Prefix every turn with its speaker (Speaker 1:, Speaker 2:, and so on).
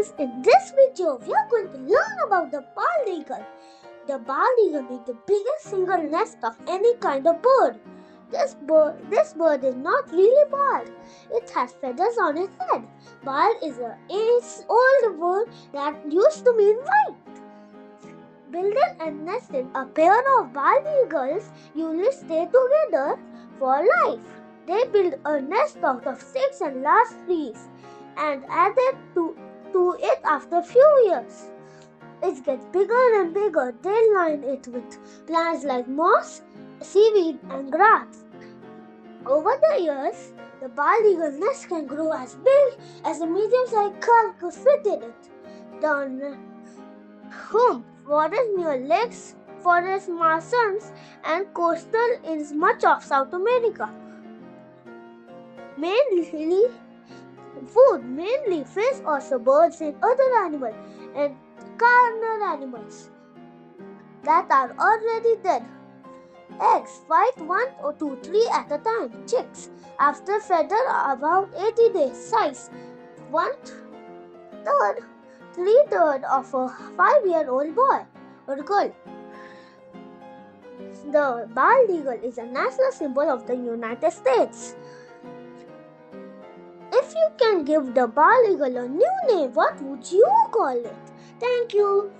Speaker 1: guys, in this video we are going to learn about the bald eagle. The bald eagle is the biggest single nest of any kind of bird. This bird is not really bald. It has feathers on its head. Bald is an old word that used to mean white. Building and nesting, a pair of bald eagles usually stay together for life. They build a nest out of sticks and large trees and add it to it after a few years. It gets bigger and bigger. They line it with plants like moss, seaweed, and grass. Over the years, the bald eagle nest can grow as big as a medium-sized car could fit in it. The home forest near lakes, forest marshlands, and coastal in much of South America. Mainly fish, also birds and other animals, and carnal animals that are already dead. Eggs, white 1 or 2, 3 at a time. Chicks, after feather about 80 days. Size 1/3, 3/3 of a 5-year-old boy or girl. The bald eagle is a national symbol of the United States. If you can give the bald eagle a new name, what would you call it? Thank you.